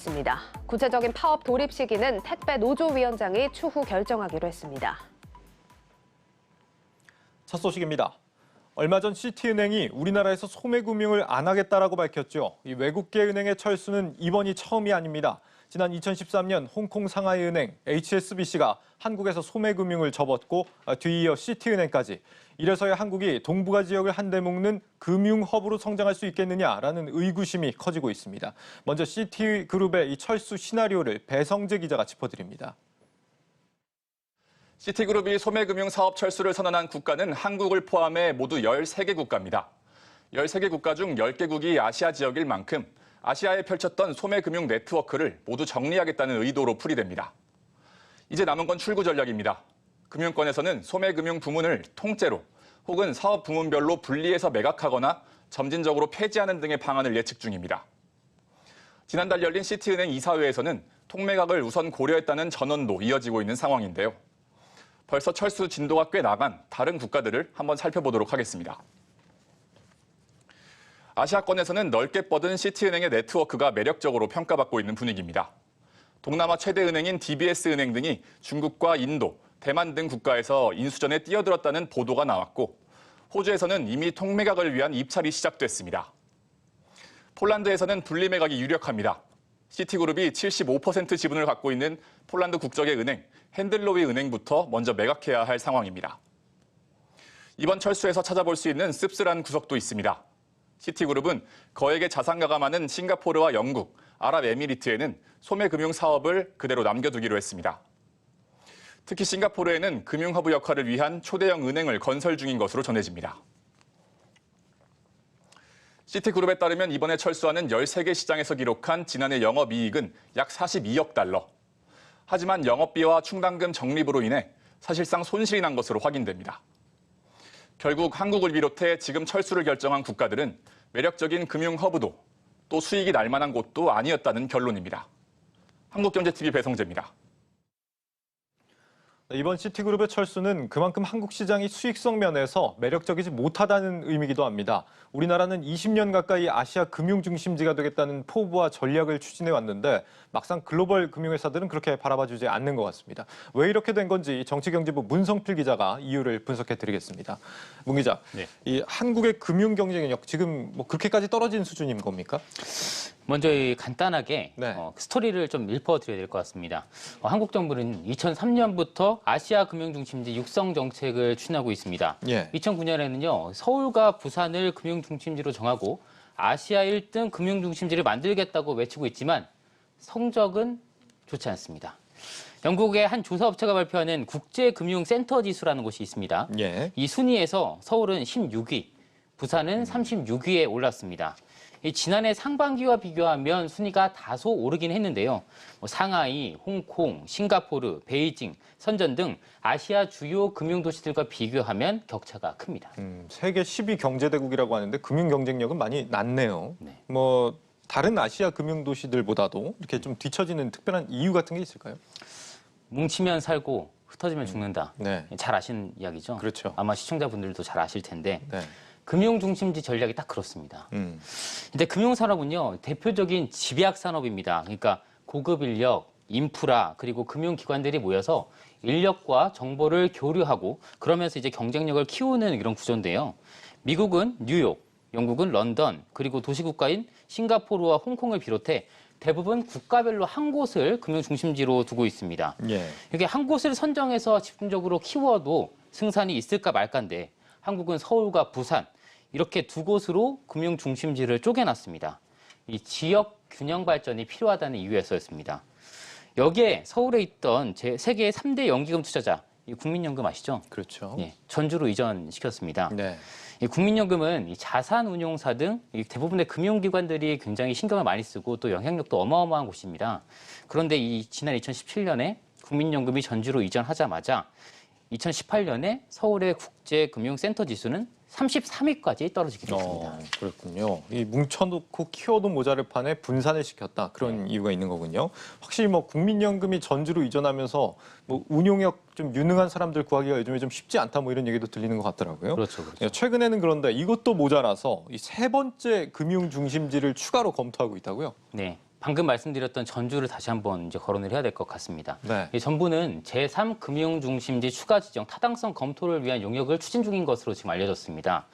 있습니다. 구체적인 파업 돌입 시기는 택배 노조위원장이 추후 결정하기로 했습니다. 첫 소식입니다. 얼마 전 시티은행이 우리나라에서 소매금융을 안 하겠다라고 밝혔죠. 이 외국계 은행의 철수는 이번이 처음이 아닙니다. 지난 2013년 홍콩 상하이은행 HSBC가 한국에서 소매금융을 접었고 뒤이어 시티은행까지. 이래서야 한국이 동북아 지역을 한데 묶는 금융허브로 성장할 수 있겠느냐라는 의구심이 커지고 있습니다. 먼저 시티그룹의 이 철수 시나리오를 배성재 기자가 짚어드립니다. 시티그룹이 소매금융 사업 철수를 선언한 국가는 한국을 포함해 모두 13개 국가입니다. 13개 국가 중 10개국이 아시아 지역일 만큼 아시아에 펼쳤던 소매금융 네트워크를 모두 정리하겠다는 의도로 풀이됩니다. 이제 남은 건 출구 전략입니다. 금융권에서는 소매금융 부문을 통째로 혹은 사업 부문별로 분리해서 매각하거나 점진적으로 폐지하는 등의 방안을 예측 중입니다. 지난달 열린 시티은행 이사회에서는 통매각을 우선 고려했다는 전언도 이어지고 있는 상황인데요. 벌써 철수 진도가 꽤 나간 다른 국가들을 한번 살펴보도록 하겠습니다. 아시아권에서는 넓게 뻗은 시티은행의 네트워크가 매력적으로 평가받고 있는 분위기입니다. 동남아 최대 은행인 DBS은행 등이 중국과 인도, 대만 등 국가에서 인수전에 뛰어들었다는 보도가 나왔고 호주에서는 이미 통매각을 위한 입찰이 시작됐습니다. 폴란드에서는 분리매각이 유력합니다. 시티그룹이 75% 지분을 갖고 있는 폴란드 국적의 은행 핸들로위 은행부터 먼저 매각해야 할 상황입니다. 이번 철수에서 찾아볼 수 있는 씁쓸한 구석도 있습니다. 시티그룹은 거액의 자산가가 많은 싱가포르와 영국, 아랍에미리트에는 소매금융 사업을 그대로 남겨두기로 했습니다. 특히 싱가포르에는 금융허브 역할을 위한 초대형 은행을 건설 중인 것으로 전해집니다. 시티그룹에 따르면 이번에 철수하는 13개 시장에서 기록한 지난해 영업이익은 약 42억 달러. 하지만 영업비와 충당금 적립으로 인해 사실상 손실이 난 것으로 확인됩니다. 결국 한국을 비롯해 지금 철수를 결정한 국가들은 매력적인 금융허브도 또 수익이 날 만한 곳도 아니었다는 결론입니다. 한국경제TV 배성재입니다. 이번 시티그룹의 철수는 그만큼 한국 시장이 수익성 면에서 매력적이지 못하다는 의미이기도 합니다. 우리나라는 20년 가까이 아시아 금융 중심지가 되겠다는 포부와 전략을 추진해 왔는데 막상 글로벌 금융회사들은 그렇게 바라봐주지 않는 것 같습니다. 왜 이렇게 된 건지 정치경제부 문성필 기자가 이유를 분석해 드리겠습니다. 문 기자, 네. 이 한국의 금융 경쟁력 지금 뭐 그렇게까지 떨어진 수준인 겁니까? 먼저 간단하게 네. 스토리를 좀 읊어드려야 될 것 같습니다. 한국 정부는 2003년부터 아시아 금융 중심지 육성 정책을 추진하고 있습니다. 예. 2009년에는요, 서울과 부산을 금융 중심지로 정하고 아시아 1등 금융 중심지를 만들겠다고 외치고 있지만 성적은 좋지 않습니다. 영국의 한 조사업체가 발표하는 국제금융센터 지수라는 곳이 있습니다. 예. 이 순위에서 서울은 16위, 부산은 36위에 올랐습니다. 지난해 상반기와 비교하면 순위가 다소 오르긴 했는데요. 상하이, 홍콩, 싱가포르, 베이징, 선전 등 아시아 주요 금융도시들과 비교하면 격차가 큽니다. 세계 10위 경제대국이라고 하는데 금융 경쟁력은 많이 낮네요. 네. 뭐 다른 아시아 금융도시들보다도 이렇게 좀 뒤처지는 특별한 이유 같은 게 있을까요? 뭉치면 살고 흩어지면 죽는다. 네. 잘 아시는 이야기죠? 그렇죠. 아마 시청자분들도 잘 아실 텐데 네. 금융 중심지 전략이 딱 그렇습니다. 근데 금융산업은요, 대표적인 집약 산업입니다. 그러니까 고급 인력, 인프라, 그리고 금융기관들이 모여서 인력과 정보를 교류하고 그러면서 이제 경쟁력을 키우는 이런 구조인데요. 미국은 뉴욕, 영국은 런던, 그리고 도시국가인 싱가포르와 홍콩을 비롯해 대부분 국가별로 한 곳을 금융 중심지로 두고 있습니다. 예. 이게 한 곳을 선정해서 집중적으로 키워도 승산이 있을까 말까인데 한국은 서울과 부산 이렇게 두 곳으로 금융 중심지를 쪼개놨습니다. 이 지역 균형 발전이 필요하다는 이유에서였습니다. 여기에 서울에 있던 세계 3대 연기금 투자자, 이 국민연금 아시죠? 그렇죠. 예, 전주로 이전시켰습니다. 네. 이 국민연금은 이 자산운용사 등 대부분의 금융기관들이 굉장히 신경을 많이 쓰고 또 영향력도 어마어마한 곳입니다. 그런데 지난 2017년에 국민연금이 전주로 이전하자마자 2018년에 서울의 국제금융센터 지수는 33위까지 떨어지게 됐습니다. 그렇군요. 이 뭉쳐놓고 키워도 모자를 판에 분산을 시켰다. 그런 이유가 있는 거군요. 확실히 뭐 국민연금이 전주로 이전하면서 뭐 운용력 좀 유능한 사람들 구하기가 요즘에 좀 쉽지 않다 뭐 이런 얘기도 들리는 것 같더라고요. 그렇죠. 최근에는 그런데 이것도 모자라서 이 세 번째 금융 중심지를 추가로 검토하고 있다고요? 네. 방금 말씀드렸던 전주를 다시 한번 이제 거론을 해야 될 것 같습니다. 네. 이 정부는 제3금융중심지 추가 지정 타당성 검토를 위한 용역을 추진 중인 것으로 지금 알려졌습니다.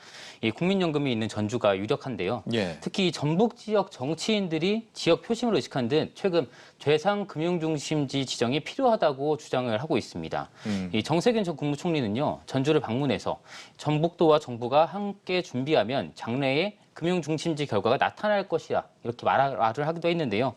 이 국민연금이 있는 전주가 유력한데요. 예. 특히 전북 지역 정치인들이 지역 표심을 의식한 듯 최근 제3금융중심지 지정이 필요하다고 주장을 하고 있습니다. 이 정세균 전 국무총리는요, 전주를 방문해서 전북도와 정부가 함께 준비하면 장래에 금융중심지 결과가 나타날 것이다, 이렇게 말을 하기도 했는데요.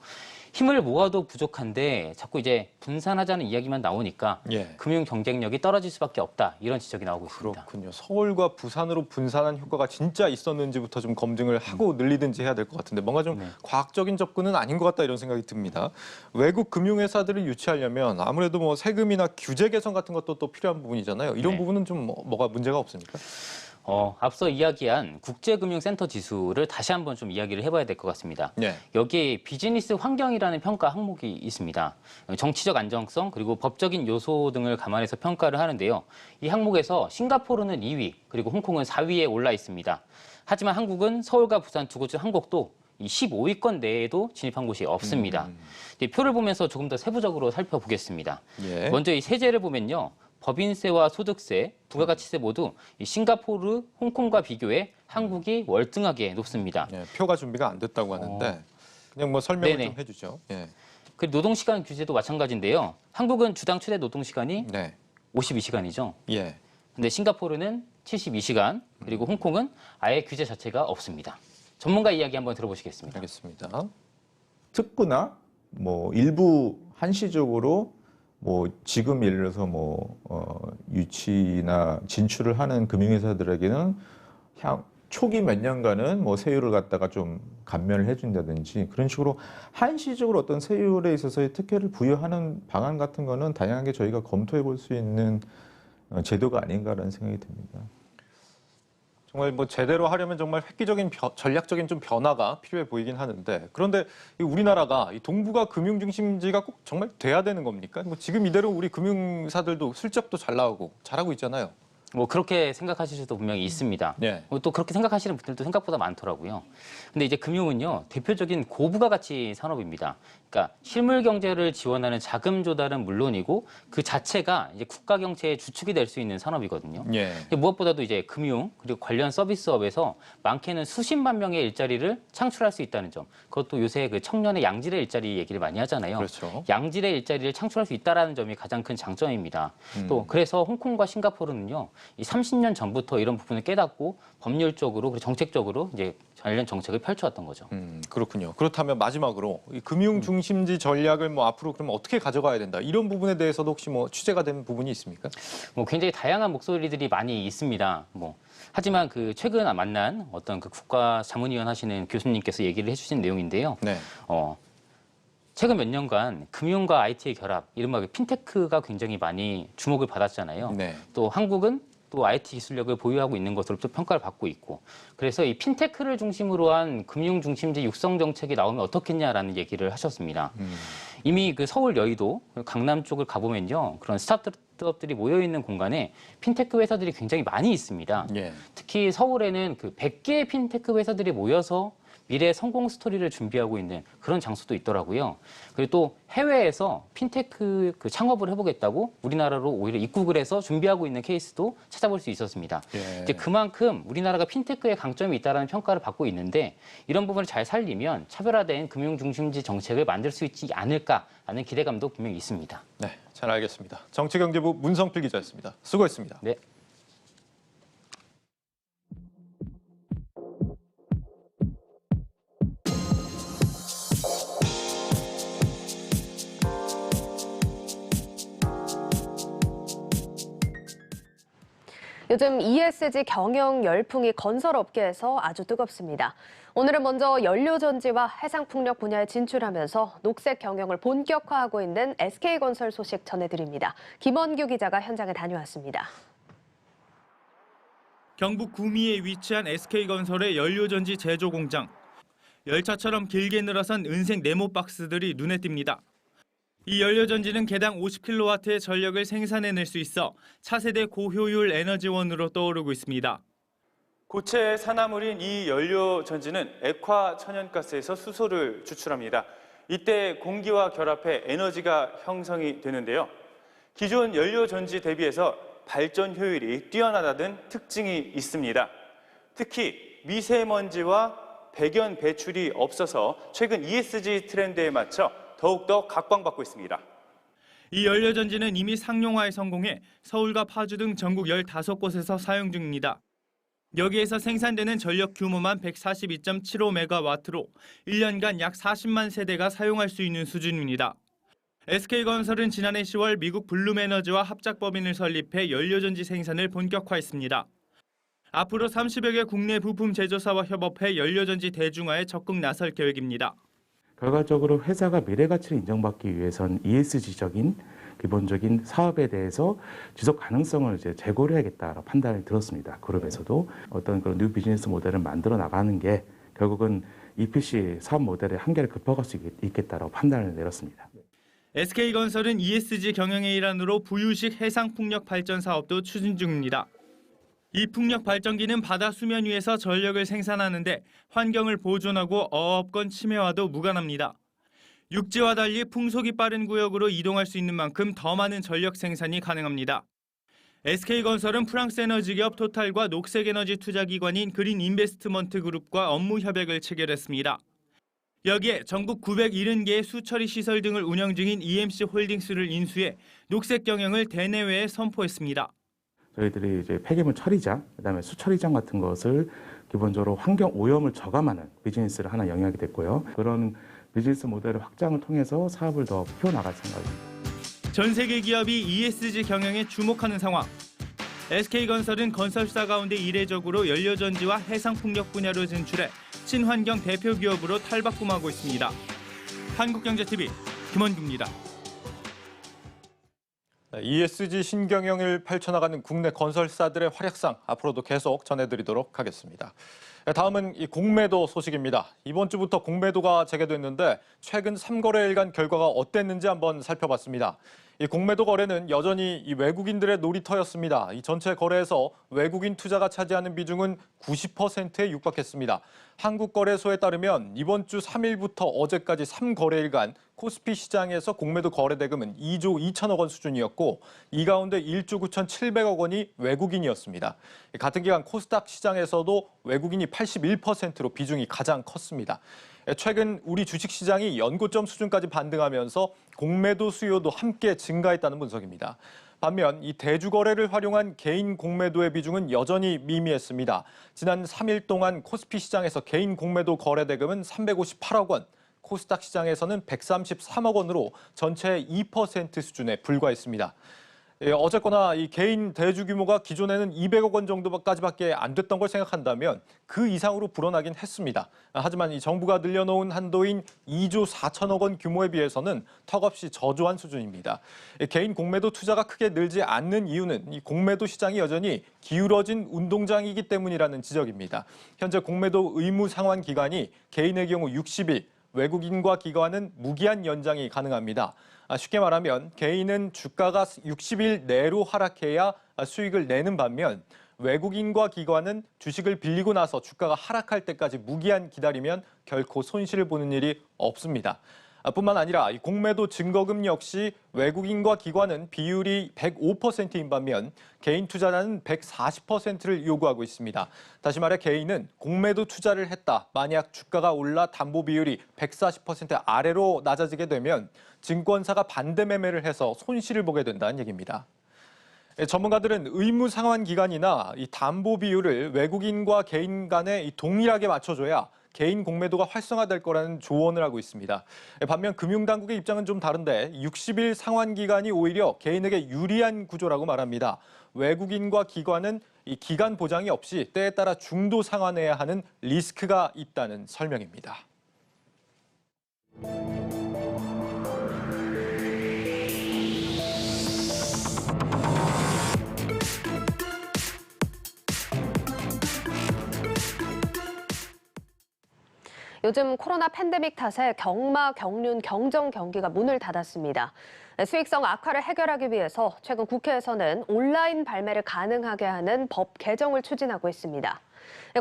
힘을 모아도 부족한데 자꾸 이제 분산하자는 이야기만 나오니까 예. 금융 경쟁력이 떨어질 수밖에 없다, 이런 지적이 나오고 있습니다. 그렇군요. 서울과 부산으로 분산한 효과가 진짜 있었는지부터 좀 검증을 하고 늘리든지 해야 될 것 같은데 뭔가 좀 과학적인 접근은 아닌 것 같다, 이런 생각이 듭니다. 외국 금융회사들을 유치하려면 아무래도 뭐 세금이나 규제 개선 같은 것도 또 필요한 부분이잖아요. 이런 네. 부분은 좀 뭐가 문제가 없습니까? 앞서 이야기한 국제금융센터 지수를 다시 한번 좀 이야기를 해봐야 될 것 같습니다. 네. 여기에 비즈니스 환경이라는 평가 항목이 있습니다. 정치적 안정성 그리고 법적인 요소 등을 감안해서 평가를 하는데요. 이 항목에서 싱가포르는 2위 그리고 홍콩은 4위에 올라 있습니다. 하지만 한국은 서울과 부산 두 곳 중 한 곳도 이 15위권 내에도 진입한 곳이 없습니다. 이 표를 보면서 조금 더 세부적으로 살펴보겠습니다. 예. 먼저 이 세제를 보면요. 법인세와 소득세, 부가가치세 모두 이 싱가포르, 홍콩과 비교해 한국이 월등하게 높습니다. 예, 표가 준비가 안 됐다고 하는데 그냥 뭐 설명을 네네. 좀 해주죠. 예. 그 노동시간 규제도 마찬가지인데요. 한국은 주당 최대 노동시간이 네. 52시간이죠. 예. 근데 싱가포르는 72시간, 그리고 홍콩은 아예 규제 자체가 없습니다. 전문가 이야기 한번 들어보시겠습니다. 알겠습니다. 특구나 뭐 일부 한시적으로 뭐 지금 예를 들어서 유치나 진출을 하는 금융회사들에게는 초기 몇 년간은 뭐 세율을 갖다가 좀 감면을 해준다든지 그런 식으로 한시적으로 어떤 세율에 있어서의 특혜를 부여하는 방안 같은 거는 다양하게 저희가 검토해 볼 수 있는 제도가 아닌가라는 생각이 듭니다. 정말 뭐 제대로 하려면 정말 획기적인 전략적인 좀 변화가 필요해 보이긴 하는데, 그런데 이 우리나라가 이 동북아 금융 중심지가 꼭 정말 돼야 되는 겁니까? 뭐 지금 이대로 우리 금융사들도 실적도 잘 나오고 잘하고 있잖아요. 뭐 그렇게 생각하실 수도 분명히 있습니다. 네. 또 그렇게 생각하시는 분들도 생각보다 많더라고요. 근데 이제 금융은요, 대표적인 고부가가치 산업입니다. 그러니까 실물 경제를 지원하는 자금 조달은 물론이고 그 자체가 이제 국가 경제의 주축이 될 수 있는 산업이거든요. 예. 무엇보다도 이제 금융 그리고 관련 서비스업에서 많게는 수십만 명의 일자리를 창출할 수 있다는 점. 그것도 요새 그 청년의 양질의 일자리 얘기를 많이 하잖아요. 그렇죠. 양질의 일자리를 창출할 수 있다는 점이 가장 큰 장점입니다. 또 그래서 홍콩과 싱가포르는요, 이 30년 전부터 이런 부분을 깨닫고 법률적으로 그리고 정책적으로 이제 관련 정책을 펼쳐왔던 거죠. 그렇군요. 그렇다면 마지막으로 이 금융 중심지 전략을 뭐 앞으로 그럼 어떻게 가져가야 된다, 이런 부분에 대해서도 혹시 뭐 취재가 된 부분이 있습니까? 뭐 굉장히 다양한 목소리들이 많이 있습니다. 하지만 그 최근 만난 어떤 그 국가자문위원 하시는 교수님께서 얘기를 해주신 내용인데요. 네. 최근 몇 년간 금융과 IT의 결합, 이른바 핀테크가 굉장히 많이 주목을 받았잖아요. 네. 또 한국은 또 IT 기술력을 보유하고 있는 것으로 또 평가를 받고 있고, 그래서 이 핀테크를 중심으로 한 금융 중심지 육성 정책이 나오면 어떻겠냐라는 얘기를 하셨습니다. 이미 그 서울 여의도, 강남 쪽을 가보면요, 그런 스타트업들이 모여 있는 공간에 핀테크 회사들이 굉장히 많이 있습니다. 예. 특히 서울에는 그 100개의 핀테크 회사들이 모여서 미래 성공 스토리를 준비하고 있는 그런 장소도 있더라고요. 그리고 또 해외에서 핀테크 그 창업을 해보겠다고 우리나라로 오히려 입국을 해서 준비하고 있는 케이스도 찾아볼 수 있었습니다. 예. 이제 그만큼 우리나라가 핀테크의 강점이 있다는 평가를 받고 있는데, 이런 부분을 잘 살리면 차별화된 금융 중심지 정책을 만들 수 있지 않을까라는 기대감도 분명히 있습니다. 네, 잘 알겠습니다. 정치경제부 문성필 기자였습니다. 수고했습니다. 네. 요즘 ESG 경영 열풍이 건설업계에서 아주 뜨겁습니다. 오늘은 먼저 연료전지와 해상풍력 분야에 진출하면서 녹색 경영을 본격화하고 있는 SK건설 소식 전해드립니다. 김원규 기자가 현장에 다녀왔습니다. 경북 구미에 위치한 SK건설의 연료전지 제조 공장. 열차처럼 길게 늘어선 은색 네모 박스들이 눈에 띕니다. 이 연료전지는 개당 50kW의 전력을 생산해낼 수 있어 차세대 고효율 에너지원으로 떠오르고 있습니다. 고체 산화물인 이 연료전지는 액화 천연가스에서 수소를 추출합니다. 이때 공기와 결합해 에너지가 형성이 되는데요. 기존 연료 전지 대비해서 발전 효율이 뛰어나다는 특징이 있습니다. 특히 미세먼지와 백연 배출이 없어서 최근 ESG 트렌드에 맞춰 더욱더 각광받고 있습니다. 이 연료전지는 이미 상용화에 성공해 서울과 파주 등 전국 15곳에서 사용 중입니다. 여기에서 생산되는 전력 규모만 142.75메가와트로 1년간 약 40만 세대가 사용할 수 있는 수준입니다. SK건설은 지난해 10월 미국 블룸에너지와 합작법인을 설립해 연료전지 생산을 본격화했습니다. 앞으로 30여 개 국내 부품 제조사와 협업해 연료전지 대중화에 적극 나설 계획입니다. 결과적으로 회사가 미래 가치를 인정받기 위해선 ESG적인 기본적인 사업에 대해서 지속 가능성을 제고를 해야겠다라고 판단이 들었습니다. 그룹에서도 어떤 그런 뉴 비즈니스 모델을 만들어 나가는 게 결국은 EPC 사업 모델의 한계를 극복할 수 있겠다라고 판단을 내렸습니다. SK건설은 ESG 경영의 일환으로 부유식 해상풍력 발전 사업도 추진 중입니다. 이 풍력 발전기는 바다 수면 위에서 전력을 생산하는데 환경을 보존하고 어업권 침해와도 무관합니다. 육지와 달리 풍속이 빠른 구역으로 이동할 수 있는 만큼 더 많은 전력 생산이 가능합니다. SK건설은 프랑스 에너지 기업 토탈과 녹색에너지 투자기관인 그린 인베스트먼트 그룹과 업무 협약을 체결했습니다. 여기에 전국 970개의 수처리 시설 등을 운영 중인 EMC 홀딩스를 인수해 녹색 경영을 대내외에 선포했습니다. 저희들이 이제 폐기물 처리장, 그다음에 수처리장 같은 것을 기본적으로 환경 오염을 저감하는 비즈니스를 하나 영위하게 됐고요. 그런 비즈니스 모델의 확장을 통해서 사업을 더 키워나갈 생각입니다. 전 세계 기업이 ESG 경영에 주목하는 상황. SK건설은 건설사 가운데 이례적으로 연료전지와 해상풍력 분야로 진출해 친환경 대표 기업으로 탈바꿈하고 있습니다. 한국경제TV 김원규입니다. ESG 신경영을 펼쳐나가는 국내 건설사들의 활약상 앞으로도 계속 전해드리도록 하겠습니다. 다음은 이 공매도 소식입니다. 이번 주부터 공매도가 재개됐는데 최근 3거래일간 결과가 어땠는지 한번 살펴봤습니다. 이 공매도 거래는 여전히 이 외국인들의 놀이터였습니다. 이 전체 거래에서 외국인 투자가 차지하는 비중은 90%에 육박했습니다. 한국거래소에 따르면 이번 주 3일부터 어제까지 3거래일간 코스피 시장에서 공매도 거래 대금은 2조 2천억 원 수준이었고 이 가운데 1조 9,700억 원이 외국인이었습니다. 같은 기간 코스닥 시장에서도 외국인이 81%로 비중이 가장 컸습니다. 최근 우리 주식시장이 연고점 수준까지 반등하면서 공매도 수요도 함께 증가했다는 분석입니다. 반면 이 대주거래를 활용한 개인 공매도의 비중은 여전히 미미했습니다. 지난 3일 동안 코스피 시장에서 개인 공매도 거래 대금은 358억 원, 코스닥 시장에서는 133억 원으로 전체의 2% 수준에 불과했습니다. 어쨌거나 이 개인 대주 규모가 기존에는 200억 원 정도까지밖에 안 됐던 걸 생각한다면 그 이상으로 불어나긴 했습니다. 하지만 이 정부가 늘려놓은 한도인 2조 4천억 원 규모에 비해서는 턱없이 저조한 수준입니다. 개인 공매도 투자가 크게 늘지 않는 이유는 이 공매도 시장이 여전히 기울어진 운동장이기 때문이라는 지적입니다. 현재 공매도 의무 상환 기간이 개인의 경우 60일, 외국인과 기관은 무기한 연장이 가능합니다. 쉽게 말하면 개인은 주가가 60일 내로 하락해야 수익을 내는 반면 외국인과 기관은 주식을 빌리고 나서 주가가 하락할 때까지 무기한 기다리면 결코 손실을 보는 일이 없습니다. 뿐만 아니라 공매도 증거금 역시 외국인과 기관은 비율이 105%인 반면 개인 투자자는 140%를 요구하고 있습니다. 다시 말해 개인은 공매도 투자를 했다. 만약 주가가 올라 담보 비율이 140% 아래로 낮아지게 되면 증권사가 반대 매매를 해서 손실을 보게 된다는 얘기입니다. 전문가들은 의무 상환 기간이나 이 담보 비율을 외국인과 개인 간에 동일하게 맞춰줘야 개인 공매도가 활성화될 거라는 조언을 하고 있습니다. 반면 금융당국의 입장은 좀 다른데 60일 상환 기간이 오히려 개인에게 유리한 구조라고 말합니다. 외국인과 기관은 이 기간 보장이 없이 때에 따라 중도 상환해야 하는 리스크가 있다는 설명입니다. 요즘 코로나 팬데믹 탓에 경마, 경륜, 경정 경기가 문을 닫았습니다. 수익성 악화를 해결하기 위해서 최근 국회에서는 온라인 발매를 가능하게 하는 법 개정을 추진하고 있습니다.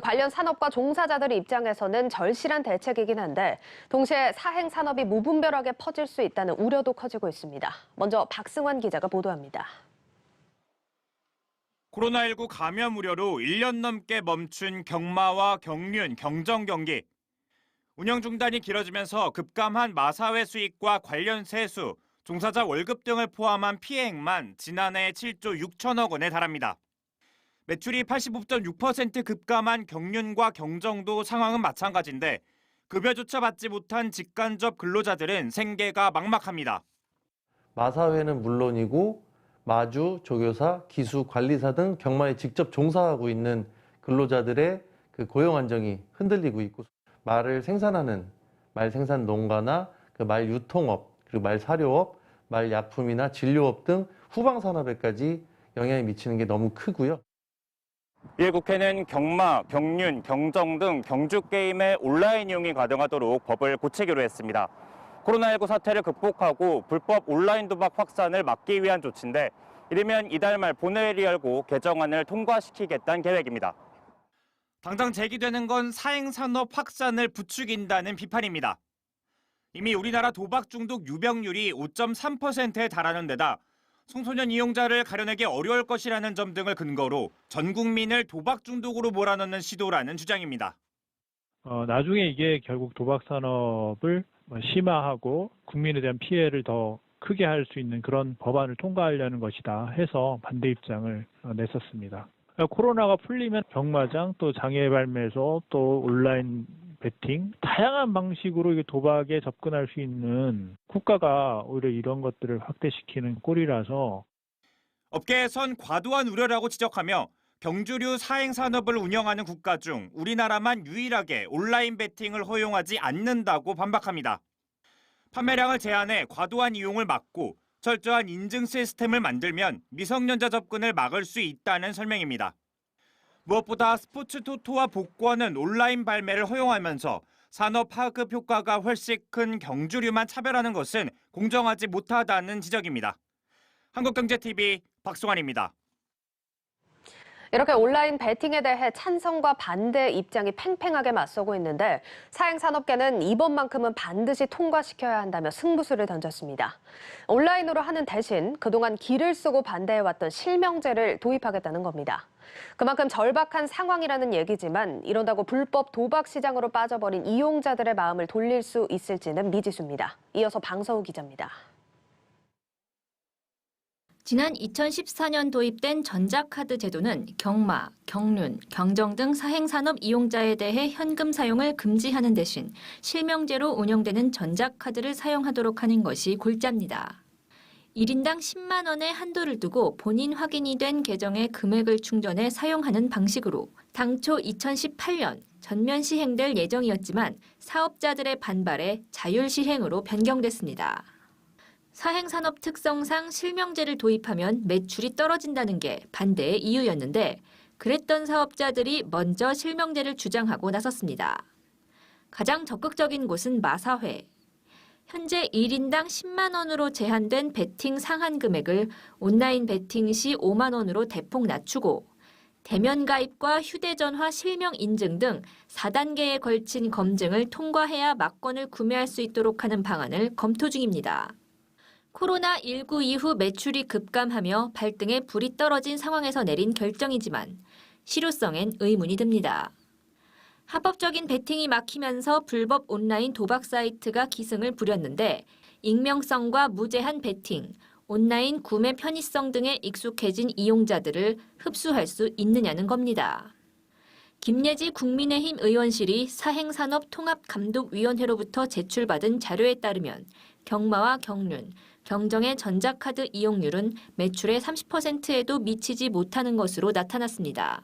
관련 산업과 종사자들의 입장에서는 절실한 대책이긴 한데 동시에 사행 산업이 무분별하게 퍼질 수 있다는 우려도 커지고 있습니다. 먼저 박승환 기자가 보도합니다. 코로나19 감염 우려로 1년 넘게 멈춘 경마와 경륜, 경정 경기. 운영 중단이 길어지면서 급감한 마사회 수익과 관련 세수, 종사자 월급 등을 포함한 피해액만 지난해 7조 6천억 원에 달합니다. 매출이 85.6% 급감한 경륜과 경정도 상황은 마찬가지인데 급여조차 받지 못한 직간접 근로자들은 생계가 막막합니다. 마사회는 물론이고 마주, 조교사, 기수, 관리사 등 경마에 직접 종사하고 있는 근로자들의 그 고용 안정이 흔들리고 있고 말을 생산하는 말 생산 농가나 그 말 유통업, 그리고 말 사료업, 말 약품이나 진료업 등 후방 산업에까지 영향이 미치는 게 너무 크고요. 일 국회는 경마, 경륜, 경정 등 경주 게임의 온라인 이용이 가능하도록 법을 고치기로 했습니다. 코로나19 사태를 극복하고 불법 온라인 도박 확산을 막기 위한 조치인데 이르면 이달 말 본회의를 열고 개정안을 통과시키겠다는 계획입니다. 당장 제기되는 건 사행산업 확산을 부추긴다는 비판입니다. 이미 우리나라 도박 중독 유병률이 5.3%에 달하는 데다 청소년 이용자를 가려내기 어려울 것이라는 점 등을 근거로 전 국민을 도박 중독으로 몰아넣는 시도라는 주장입니다. 나중에 이게 결국 도박 산업을 심화하고 국민에 대한 피해를 더 크게 할 수 있는 그런 법안을 통과하려는 것이다 해서 반대 입장을 냈었습니다. 코로나가 풀리면 경마장, 또 장애 발매소, 또 온라인 베팅, 다양한 방식으로 이게 도박에 접근할 수 있는 국가가 오히려 이런 것들을 확대시키는 꼴이라서 업계에선 과도한 우려라고 지적하며 경주류 사행산업을 운영하는 국가 중 우리나라만 유일하게 온라인 베팅을 허용하지 않는다고 반박합니다. 판매량을 제한해 과도한 이용을 막고 철저한 인증 시스템을 만들면 미성년자 접근을 막을 수 있다는 설명입니다. 무엇보다 스포츠 토토와 복권은 온라인 발매를 허용하면서 산업 파급 효과가 훨씬 큰 경주류만 차별하는 것은 공정하지 못하다는 지적입니다. 한국경제TV 박승환입니다. 이렇게 온라인 베팅에 대해 찬성과 반대 입장이 팽팽하게 맞서고 있는데 사행산업계는 이번만큼은 반드시 통과시켜야 한다며 승부수를 던졌습니다. 온라인으로 하는 대신 그동안 기를 쓰고 반대해왔던 실명제를 도입하겠다는 겁니다. 그만큼 절박한 상황이라는 얘기지만 이런다고 불법 도박 시장으로 빠져버린 이용자들의 마음을 돌릴 수 있을지는 미지수입니다. 이어서 방서우 기자입니다. 지난 2014년 도입된 전자카드 제도는 경마, 경륜, 경정 등 사행산업 이용자에 대해 현금 사용을 금지하는 대신 실명제로 운영되는 전자카드를 사용하도록 하는 것이 골자입니다. 1인당 10만 원의 한도를 두고 본인 확인이 된 계정에 금액을 충전해 사용하는 방식으로 당초 2018년 전면 시행될 예정이었지만 사업자들의 반발에 자율 시행으로 변경됐습니다. 사행산업 특성상 실명제를 도입하면 매출이 떨어진다는 게 반대의 이유였는데 그랬던 사업자들이 먼저 실명제를 주장하고 나섰습니다. 가장 적극적인 곳은 마사회. 현재 1인당 10만 원으로 제한된 베팅 상한 금액을 온라인 베팅 시 5만 원으로 대폭 낮추고 대면 가입과 휴대전화 실명 인증 등 4단계에 걸친 검증을 통과해야 막권을 구매할 수 있도록 하는 방안을 검토 중입니다. 코로나19 이후 매출이 급감하며 발등에 불이 떨어진 상황에서 내린 결정이지만 실효성엔 의문이 듭니다. 합법적인 베팅이 막히면서 불법 온라인 도박 사이트가 기승을 부렸는데 익명성과 무제한 베팅, 온라인 구매 편의성 등에 익숙해진 이용자들을 흡수할 수 있느냐는 겁니다. 김예지 국민의힘 의원실이 사행산업통합감독위원회로부터 제출받은 자료에 따르면 경마와 경륜, 경정의 전자카드 이용률은 매출의 30%에도 미치지 못하는 것으로 나타났습니다.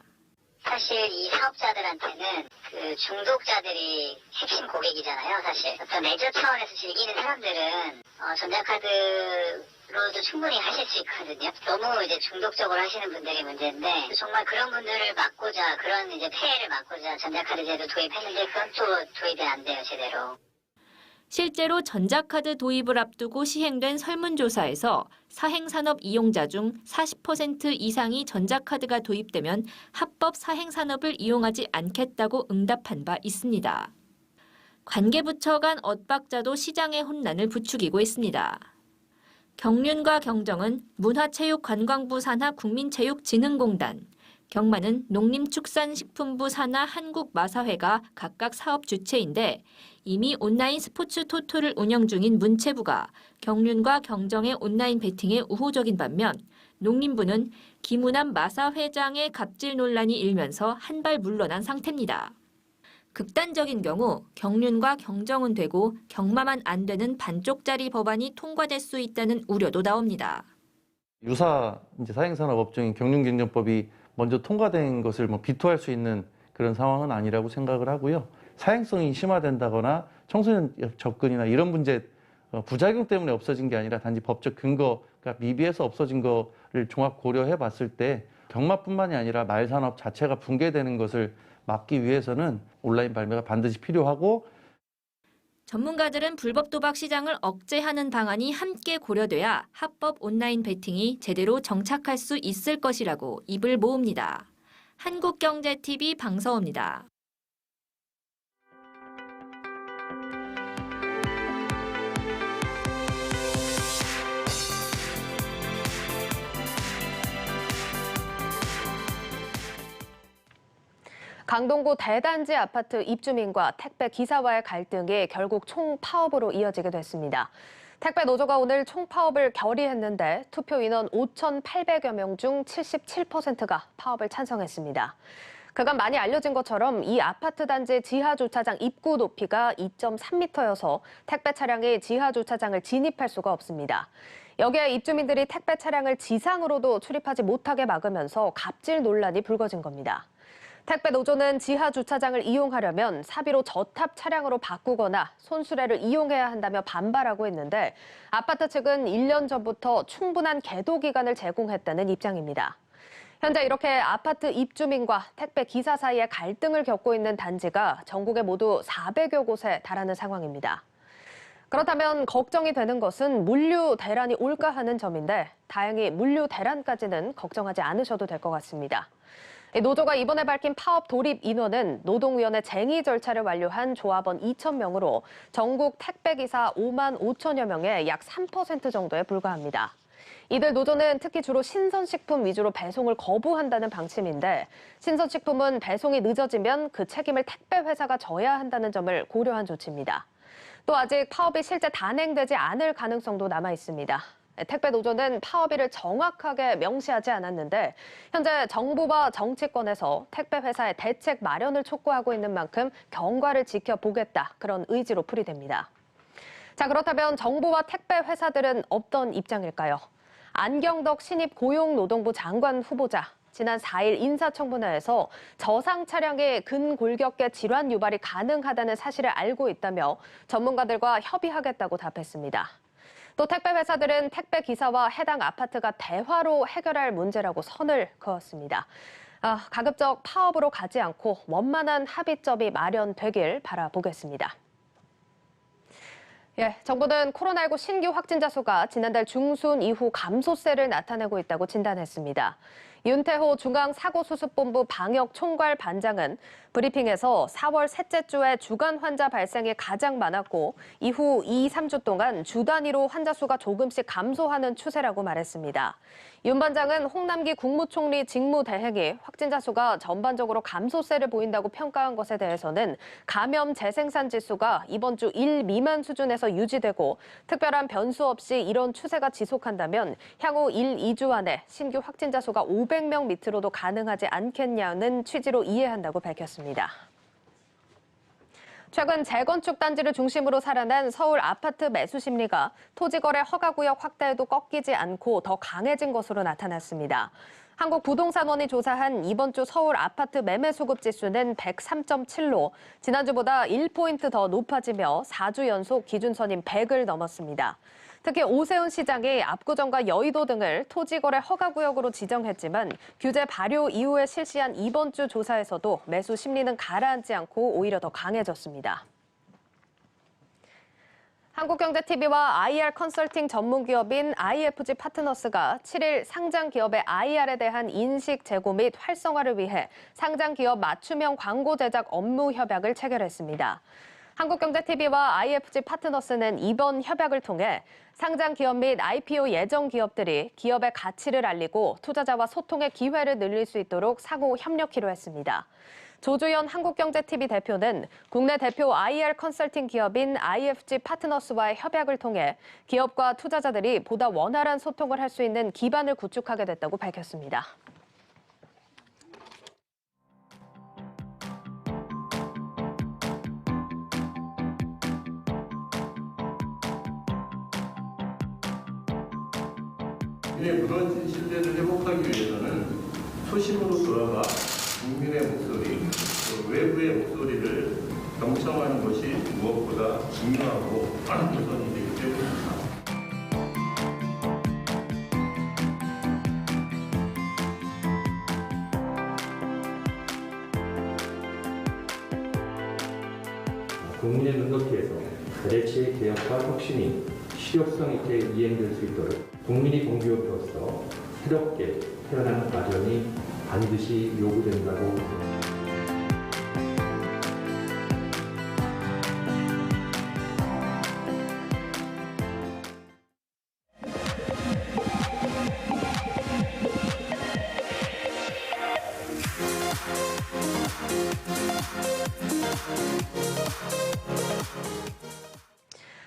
사실 이 사업자들한테는 그 중독자들이 핵심 고객이잖아요, 사실. 어떤 레저 차원에서 즐기는 사람들은 전자카드로도 충분히 하실 수 있거든요. 너무 이제 중독적으로 하시는 분들이 문제인데 정말 그런 분들을 막고자, 그런 이제 폐해를 막고자 전자카드 제도 도입했는데 그건 또 도입이 안 돼요, 제대로. 실제로 전자카드 도입을 앞두고 시행된 설문조사에서 사행산업 이용자 중 40% 이상이 전자카드가 도입되면 합법 사행산업을 이용하지 않겠다고 응답한 바 있습니다. 관계부처 간 엇박자도 시장의 혼란을 부추기고 있습니다. 경륜과 경정은 문화체육관광부 산하 국민체육진흥공단, 경마는 농림축산식품부 산하 한국마사회가 각각 사업 주체인데 이미 온라인 스포츠 토토를 운영 중인 문체부가 경륜과 경정의 온라인 베팅에 우호적인 반면 농림부는 김우남 마사회장의 갑질 논란이 일면서 한 발 물러난 상태입니다. 극단적인 경우 경륜과 경정은 되고 경마만 안 되는 반쪽짜리 법안이 통과될 수 있다는 우려도 나옵니다. 유사 이제 사행산업 업종인 경륜경정법이 먼저 통과된 것을 비토할 수 있는 그런 상황은 아니라고 생각을 하고요. 사행성이 심화된다거나 청소년 접근이나 이런 문제 부작용 때문에 없어진 게 아니라 단지 법적 근거가 미비해서 없어진 거를 종합 고려해 봤을 때 경마뿐만이 아니라 말산업 자체가 붕괴되는 것을 막기 위해서는 온라인 발매가 반드시 필요하고, 전문가들은 불법 도박 시장을 억제하는 방안이 함께 고려돼야 합법 온라인 베팅이 제대로 정착할 수 있을 것이라고 입을 모읍니다. 한국경제TV 방서호입니다. 강동구 대단지 아파트 입주민과 택배 기사와의 갈등이 결국 총파업으로 이어지게 됐습니다. 택배 노조가 오늘 총파업을 결의했는데 투표 인원 5,800여 명 중 77%가 파업을 찬성했습니다. 그간 많이 알려진 것처럼 이 아파트 단지 지하 주차장 입구 높이가 2.3m여서 택배 차량이 지하 주차장을 진입할 수가 없습니다. 여기에 입주민들이 택배 차량을 지상으로도 출입하지 못하게 막으면서 갑질 논란이 불거진 겁니다. 택배 노조는 지하 주차장을 이용하려면 사비로 저탑 차량으로 바꾸거나 손수레를 이용해야 한다며 반발하고 있는데 아파트 측은 1년 전부터 충분한 계도 기간을 제공했다는 입장입니다. 현재 이렇게 아파트 입주민과 택배 기사 사이에 갈등을 겪고 있는 단지가 전국에 모두 400여 곳에 달하는 상황입니다. 그렇다면 걱정이 되는 것은 물류 대란이 올까 하는 점인데 다행히 물류 대란까지는 걱정하지 않으셔도 될 것 같습니다. 노조가 이번에 밝힌 파업 돌입 인원은 노동위원회 쟁의 절차를 완료한 조합원 2,000명으로 전국 택배기사 5만 5천여 명의 약 3% 정도에 불과합니다. 이들 노조는 특히 주로 신선식품 위주로 배송을 거부한다는 방침인데 신선식품은 배송이 늦어지면 그 책임을 택배회사가 져야 한다는 점을 고려한 조치입니다. 또 아직 파업이 실제 단행되지 않을 가능성도 남아 있습니다. 택배 노조는 파업일을 정확하게 명시하지 않았는데 현재 정부와 정치권에서 택배 회사의 대책 마련을 촉구하고 있는 만큼 경과를 지켜보겠다 그런 의지로 풀이됩니다. 자, 그렇다면 정부와 택배 회사들은 어떤 입장일까요? 안경덕 신입 고용노동부 장관 후보자 지난 4일 인사청문회에서 저상 차량의 근골격계 질환 유발이 가능하다는 사실을 알고 있다며 전문가들과 협의하겠다고 답했습니다. 또 택배 회사들은 택배 기사와 해당 아파트가 대화로 해결할 문제라고 선을 그었습니다. 가급적 파업으로 가지 않고 원만한 합의점이 마련되길 바라보겠습니다. 정부는 코로나19 신규 확진자 수가 지난달 중순 이후 감소세를 나타내고 있다고 진단했습니다. 윤태호 중앙사고수습본부 방역총괄반장은 브리핑에서 4월 셋째 주에 주간 환자 발생이 가장 많았고 이후 2, 3주 동안 주 단위로 환자 수가 조금씩 감소하는 추세라고 말했습니다. 윤 반장은 홍남기 국무총리 직무대행이 확진자 수가 전반적으로 감소세를 보인다고 평가한 것에 대해서는 감염 재생산 지수가 이번 주 1 미만 수준에서 유지되고 특별한 변수 없이 이런 추세가 지속한다면 향후 1, 2주 안에 신규 확진자 수가 500명 밑으로도 가능하지 않겠냐는 취지로 이해한다고 밝혔습니다. 최근 재건축 단지를 중심으로 살아난 서울 아파트 매수 심리가 토지거래 허가구역 확대에도 꺾이지 않고 더 강해진 것으로 나타났습니다. 한국부동산원이 조사한 이번 주 서울 아파트 매매 수급 지수는 103.7로 지난주보다 1포인트 더 높아지며 4주 연속 기준선인 100을 넘었습니다. 특히 오세훈 시장이 압구정과 여의도 등을 토지거래 허가구역으로 지정했지만 규제 발효 이후에 실시한 이번 주 조사에서도 매수 심리는 가라앉지 않고 오히려 더 강해졌습니다. 한국경제TV와 IR 컨설팅 전문기업인 IFG 파트너스가 7일 상장기업의 IR에 대한 인식 제고 및 활성화를 위해 상장기업 맞춤형 광고 제작 업무 협약을 체결했습니다. 한국경제TV와 IFG 파트너스는 이번 협약을 통해 상장 기업 및 IPO 예정 기업들이 기업의 가치를 알리고 투자자와 소통의 기회를 늘릴 수 있도록 상호 협력키로 했습니다. 조주현 한국경제TV 대표는 국내 대표 IR 컨설팅 기업인 IFG 파트너스와의 협약을 통해 기업과 투자자들이 보다 원활한 소통을 할 수 있는 기반을 구축하게 됐다고 밝혔습니다. 국민의 무너진 신뢰를 회복하기 위해서는 초심으로 돌아가 국민의 목소리, 또 외부의 목소리를 경청하는 것이 무엇보다 중요하고 우선이 되기 때문입니다. 국민의 눈높이에서 가대치의 개혁과 혁신이 실효성 있게 이행될 수 있도록 국민이 공기업으로서 새롭게 태어나는 과정이 반드시 요구된다고 생각합니다.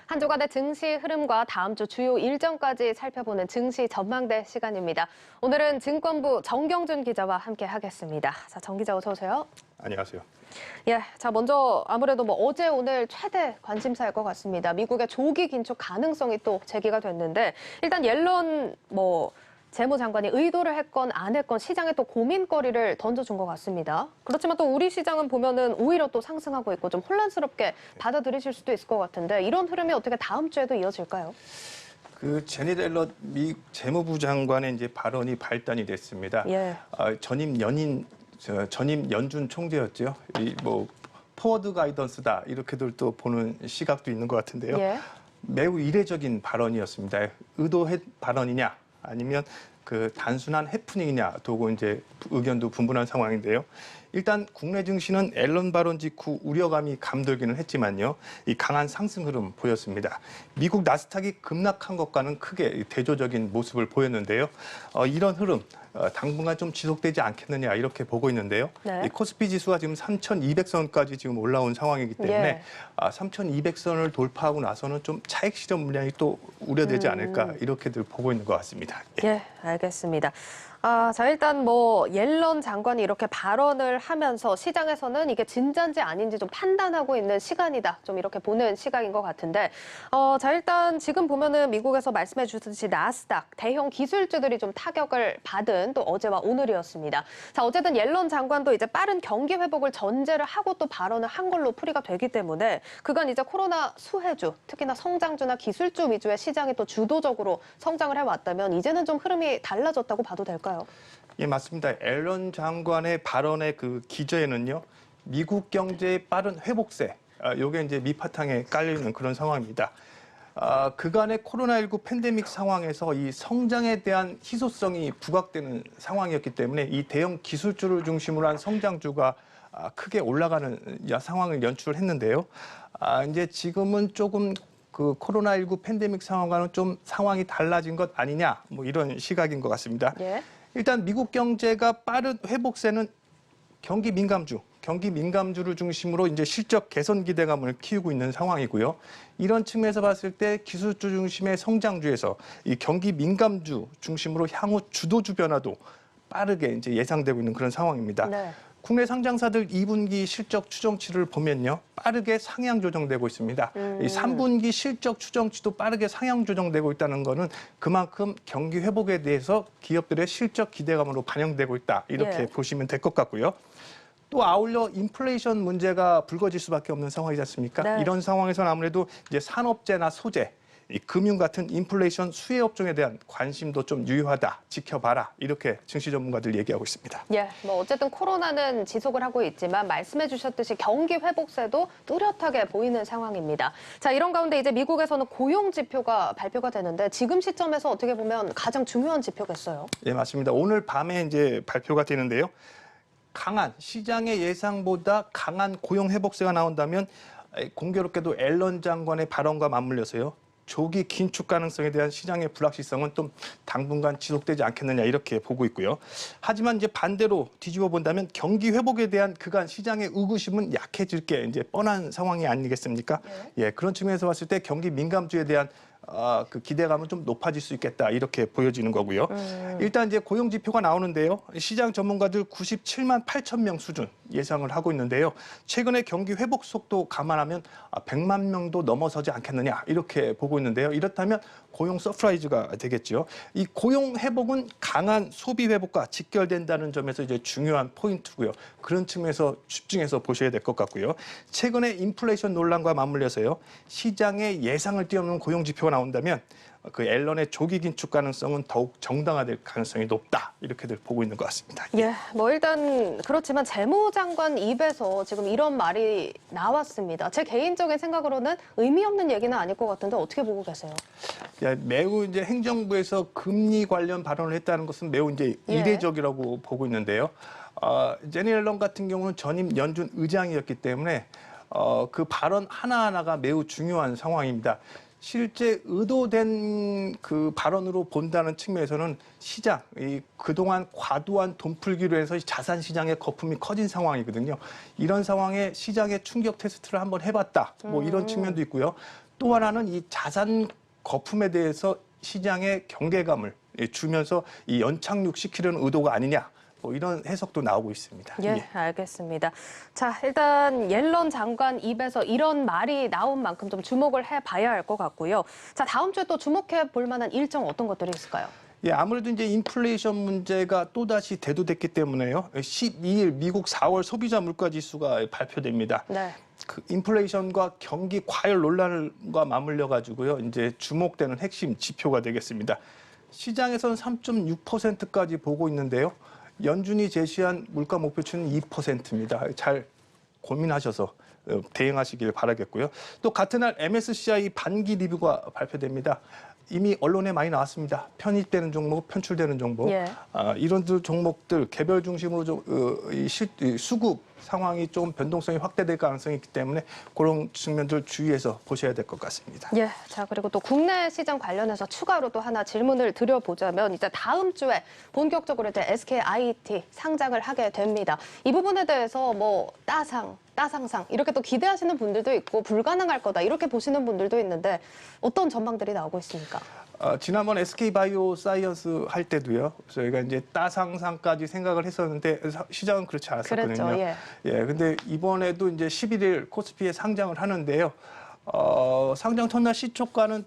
한 주간의 증시 흐름과 다음 주 주요 일정까지 살펴보는 증시 전망대 시간입니다. 오늘은 증권부 정경준 기자와 함께 하겠습니다. 자, 정 기자 어서 오세요. 안녕하세요. 예, 자 먼저 아무래도 어제 오늘 최대 관심사일 것 같습니다. 미국의 조기 긴축 가능성이 또 제기가 됐는데 일단 옐런 재무장관이 의도를 했건 안 했건 시장에 또 고민거리를 던져준 것 같습니다. 그렇지만 또 우리 시장은 보면은 오히려 또 상승하고 있고 좀 혼란스럽게 받아들이실 수도 있을 것 같은데 이런 흐름이 어떻게 다음 주에도 이어질까요? 제닛 옐런 미 재무부 장관의 이제 발언이 발단이 됐습니다. 예. 전임 연준 총재였죠. 포워드 가이던스다 이렇게들 또 보는 시각도 있는 것 같은데요. 예. 매우 이례적인 발언이었습니다. 의도한 발언이냐? 아니면 단순한 해프닝이냐 두고 이제 의견도 분분한 상황인데요. 일단 국내 증시는 앨런 발언 직후 우려감이 감돌기는 했지만요. 이 강한 상승 흐름 보였습니다. 미국 나스닥이 급락한 것과는 크게 대조적인 모습을 보였는데요. 이런 흐름 당분간 좀 지속되지 않겠느냐 이렇게 보고 있는데요. 네. 이 코스피 지수가 지금 3,200선까지 지금 올라온 상황이기 때문에 예. 3,200선을 돌파하고 나서는 좀 차익 실현 물량이 또 우려되지 않을까 이렇게들 보고 있는 것 같습니다. 예, 알겠습니다. 자, 일단 옐런 장관이 이렇게 발언을 하면서 시장에서는 이게 진짜인지 아닌지 좀 판단하고 있는 시간이다. 좀 이렇게 보는 시각인 것 같은데. 자, 일단 지금 보면은 미국에서 말씀해 주셨듯이 나스닥, 대형 기술주들이 좀 타격을 받은 또 어제와 오늘이었습니다. 자, 어쨌든 옐런 장관도 이제 빠른 경기 회복을 전제를 하고 또 발언을 한 걸로 풀이가 되기 때문에 그간 이제 코로나 수혜주, 특히나 성장주나 기술주 위주의 시장이 또 주도적으로 성장을 해왔다면 이제는 좀 흐름이 달라졌다고 봐도 될까요? 예, 맞습니다. 앨런 장관의 발언의 기저에는요, 미국 경제의 빠른 회복세, 요게 이제 밑바탕에 깔려있는 그런 상황입니다. 그간의 코로나19 팬데믹 상황에서 이 성장에 대한 희소성이 부각되는 상황이었기 때문에 이 대형 기술주를 중심으로 한 성장주가 크게 올라가는 상황을 연출을 했는데요. 이제 지금은 조금 코로나19 팬데믹 상황과는 좀 상황이 달라진 것 아니냐, 이런 시각인 것 같습니다. 예. 일단 미국 경제가 빠른 회복세는 경기 민감주를 중심으로 이제 실적 개선 기대감을 키우고 있는 상황이고요. 이런 측면에서 봤을 때 기술주 중심의 성장주에서 이 경기 민감주 중심으로 향후 주도주 변화도 빠르게 이제 예상되고 있는 그런 상황입니다. 네. 국내 상장사들 2분기 실적 추정치를 보면요. 빠르게 상향 조정되고 있습니다. 이 3분기 실적 추정치도 빠르게 상향 조정되고 있다는 거는 그만큼 경기 회복에 대해서 기업들의 실적 기대감으로 반영되고 있다. 이렇게 보시면 될 것 같고요. 또 아울러 인플레이션 문제가 불거질 수밖에 없는 상황이지 않습니까? 네. 이런 상황에서는 아무래도 이제 산업재나 소재, 이 금융 같은 인플레이션 수혜 업종에 대한 관심도 좀 유효하다, 지켜봐라 이렇게 증시 전문가들 얘기하고 있습니다. 예, 뭐 어쨌든 코로나는 지속을 하고 있지만 말씀해 주셨듯이 경기 회복세도 뚜렷하게 보이는 상황입니다. 자, 이런 가운데 이제 미국에서는 고용 지표가 발표가 되는데 지금 시점에서 어떻게 보면 가장 중요한 지표겠어요? 예, 맞습니다. 오늘 밤에 이제 발표가 되는데요. 강한 시장의 예상보다 강한 고용 회복세가 나온다면 공교롭게도 앨런 장관의 발언과 맞물려서요. 조기 긴축 가능성에 대한 시장의 불확실성은 좀 당분간 지속되지 않겠느냐 이렇게 보고 있고요. 하지만 이제 반대로 뒤집어 본다면 경기 회복에 대한 그간 시장의 의구심은 약해질 게 이제 뻔한 상황이 아니겠습니까? 예, 그런 측면에서 봤을 때 경기 민감주에 대한 그 기대감은 좀 높아질 수 있겠다 이렇게 보여지는 거고요. 일단 이제 고용 지표가 나오는데요. 시장 전문가들 97만 8천 명 수준 예상을 하고 있는데요. 최근에 경기 회복 속도 감안하면 100만 명도 넘어서지 않겠느냐 이렇게 보고 있는데요. 이렇다면 고용 서프라이즈가 되겠죠. 이 고용 회복은 강한 소비 회복과 직결된다는 점에서 이제 중요한 포인트고요. 그런 측면에서 집중해서 보셔야 될 것 같고요. 최근에 인플레이션 논란과 맞물려서요. 시장의 예상을 뛰어넘는 고용 지표가 나온다면 그 앨런의 조기 긴축 가능성은 더욱 정당화될 가능성이 높다 이렇게들 보고 있는 것 같습니다. 예, 뭐 일단 그렇지만 재무장관 입에서 지금 이런 말이 나왔습니다. 제 개인적인 생각으로는 의미 없는 얘기는 아닐 것 같은데 어떻게 보고 계세요? 예, 매우 이제 행정부에서 금리 관련 발언을 했다는 것은 매우 이제 이례적이라고 보고 있는데요. 제니 앨런 같은 경우는 전임 연준 의장이었기 때문에 그 발언 하나하나가 매우 중요한 상황입니다. 실제 의도된 그 발언으로 본다는 측면에서는 시장, 그동안 과도한 돈 풀기로 해서 자산 시장의 거품이 커진 상황이거든요. 이런 상황에 시장의 충격 테스트를 한번 해봤다. 뭐 이런 측면도 있고요. 또 하나는 이 자산 거품에 대해서 시장의 경계감을 주면서 이 연착륙시키려는 의도가 아니냐. 뭐 이런 해석도 나오고 있습니다. 예, 알겠습니다. 자, 일단 옐런 장관 입에서 이런 말이 나온 만큼 좀 주목을 해봐야 할 것 같고요. 자, 다음 주에 또 주목해 볼 만한 일정 어떤 것들이 있을까요? 예, 아무래도 이제 인플레이션 문제가 또다시 대두됐기 때문에요. 12일 미국 4월 소비자 물가 지수가 발표됩니다. 네. 그 인플레이션과 경기 과열 논란과 맞물려 가지고요. 이제 주목되는 핵심 지표가 되겠습니다. 시장에서는 3.6%까지 보고 있는데요. 연준이 제시한 물가 목표치는 2%입니다. 잘 고민하셔서 대응하시길 바라겠고요. 또 같은 날 MSCI 반기 리뷰가 발표됩니다. 이미 언론에 많이 나왔습니다. 편입되는 종목, 편출되는 종목. 이런 종목들 개별 중심으로 좀 수급 상황이 좀 변동성이 확대될 가능성이 있기 때문에 그런 측면들 주의해서 보셔야 될 것 같습니다. 예, 자 그리고 또 국내 시장 관련해서 추가로 또 하나 질문을 드려보자면 이제 다음 주에 본격적으로 이제 SKIT 상장을 하게 됩니다. 이 부분에 대해서 뭐 따상상 이렇게 또 기대하시는 분들도 있고 불가능할 거다 이렇게 보시는 분들도 있는데 어떤 전망들이 나오고 있습니까? 지난번 SK바이오사이언스 할 때도요. 저희가 이제 따상상까지 생각을 했었는데 시장은 그렇지 않았었거든요. 그랬죠, 예, 근데 이번에도 이제 11일 코스피에 상장을 하는데요. 상장 첫날 시초가는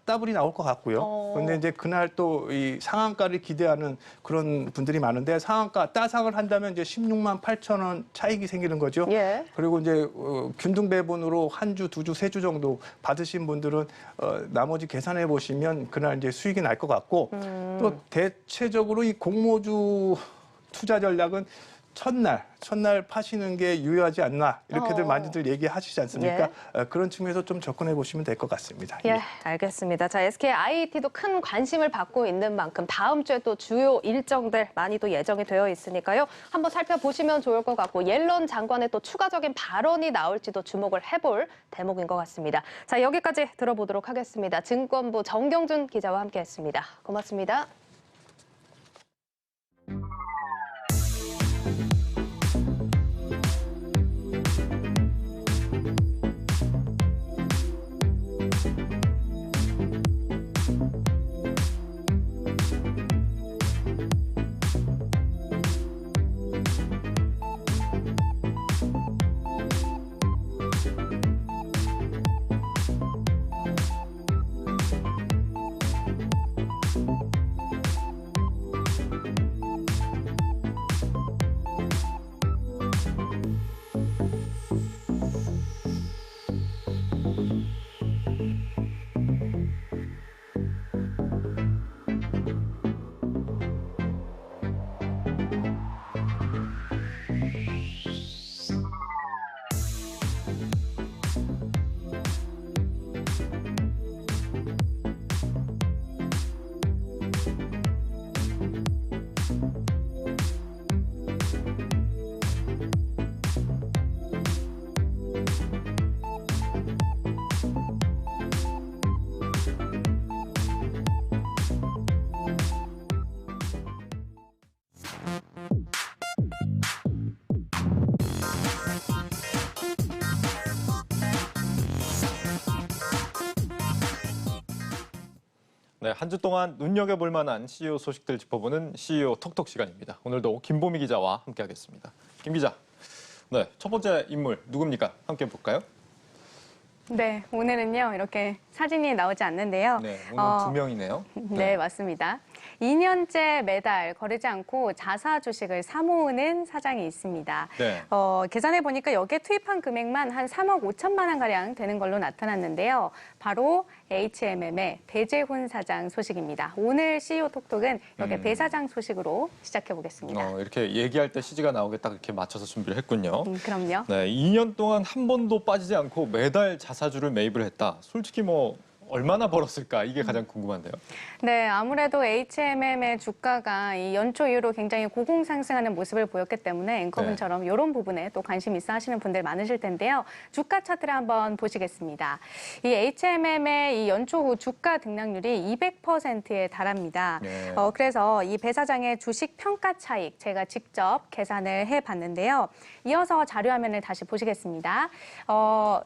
따블이 나올 것 같고요. 그런데 이제 그날 또 이 상한가를 기대하는 그런 분들이 많은데 상한가 따상을 한다면 이제 16만 8천 원 차익이 생기는 거죠. 그리고 이제 균등 배분으로 한 주, 두 주, 세 주 정도 받으신 분들은 나머지 계산해 보시면 그날 이제 수익이 날 것 같고 또 대체적으로 이 공모주 투자 전략은 첫날 파시는 게 유효하지 않나 이렇게들 많이들 얘기하시지 않습니까? 그런 측면에서 좀 접근해 보시면 될 것 같습니다. 예, 알겠습니다. 자, SKIT도 큰 관심을 받고 있는 만큼 다음 주에 또 주요 일정들 많이 또 예정이 되어 있으니까요. 한번 살펴보시면 좋을 것 같고 옐런 장관의 또 추가적인 발언이 나올지도 주목을 해볼 대목인 것 같습니다. 자, 여기까지 들어보도록 하겠습니다. 증권부 정경준 기자와 함께했습니다. 고맙습니다. 네, 한 주 동안 눈여겨볼 만한 CEO 소식들 짚어보는 CEO 톡톡 시간입니다. 오늘도 김보미 기자와 함께하겠습니다. 김 기자, 네, 첫 번째 인물 누굽니까? 함께 볼까요? 네, 오늘은요 이렇게 사진이 나오지 않는데요. 네, 오늘 두 명이네요. 네, 맞습니다. 2년째 매달 거르지 않고 자사 주식을 사모으는 사장이 있습니다. 네. 계산해 보니까 여기에 투입한 금액만 한 3억 5천만 원 가량 되는 걸로 나타났는데요. 바로 HMM의 배재훈 사장 소식입니다. 오늘 CEO 톡톡은 이렇게 배 사장 소식으로 시작해 보겠습니다. 이렇게 얘기할 때 CG가 나오게 딱 이렇게 맞춰서 준비를 했군요. 그럼요. 네, 2년 동안 한 번도 빠지지 않고 매달 자사주를 매입을 했다. 솔직히 뭐 얼마나 벌었을까? 이게 가장 궁금한데요. 네, 아무래도 HMM의 주가가 이 연초 이후로 굉장히 고공상승하는 모습을 보였기 때문에 앵커분처럼 이런 부분에 또 관심 있어 하시는 분들 많으실 텐데요. 주가 차트를 한번 보시겠습니다. 이 HMM의 이 연초 후 주가 등락률이 200%에 달합니다. 네. 그래서 이 배 사장의 주식 평가 차익 제가 직접 계산을 해봤는데요. 이어서 자료화면을 다시 보시겠습니다.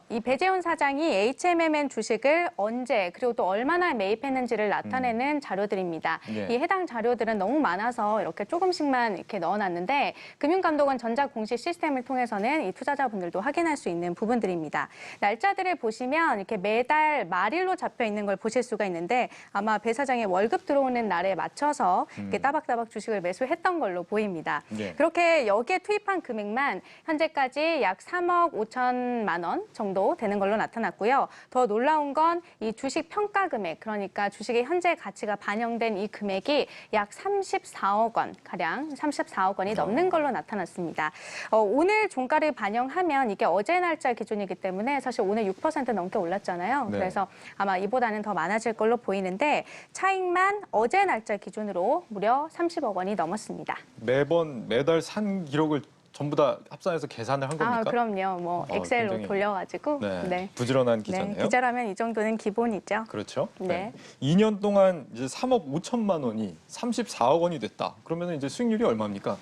이 배재훈 사장이 HMMN 주식을 언제 그리고 또 얼마나 매입했는지를 나타내는 자료들입니다. 네. 이 해당 자료들은 너무 많아서 이렇게 조금씩만 이렇게 넣어놨는데 금융감독원 전자공시 시스템을 통해서는 이 투자자분들도 확인할 수 있는 부분들입니다. 날짜들을 보시면 이렇게 매달 말일로 잡혀 있는 걸 보실 수가 있는데 아마 배 사장의 월급 들어오는 날에 맞춰서 이렇게 따박따박 주식을 매수했던 걸로 보입니다. 네. 그렇게 여기에 투입한 금액만 현재까지 약 3억 5천만 원 정도 되는 걸로 나타났고요. 더 놀라운 건 이 주식 평가 금액, 그러니까 주식의 현재 가치가 반영된 이 금액이 약 34억 원 가량 34억 원이 넘는 걸로 나타났습니다. 오늘 종가를 반영하면 이게 어제 날짜 기준이기 때문에 사실 오늘 6% 넘게 올랐잖아요. 네. 그래서 아마 이보다는 더 많아질 걸로 보이는데 차익만 어제 날짜 기준으로 무려 30억 원이 넘었습니다. 매달 산 기록을 전부 다 합산해서 계산을 한 겁니까? 그럼요. 뭐 엑셀로 굉장히, 돌려가지고 네, 부지런한 기자네요. 네, 기자라면 이 정도는 기본이죠. 그렇죠. 네. 2년 동안 이제 3억 5천만 원이 34억 원이 됐다. 그러면 이제 수익률이 얼마입니까?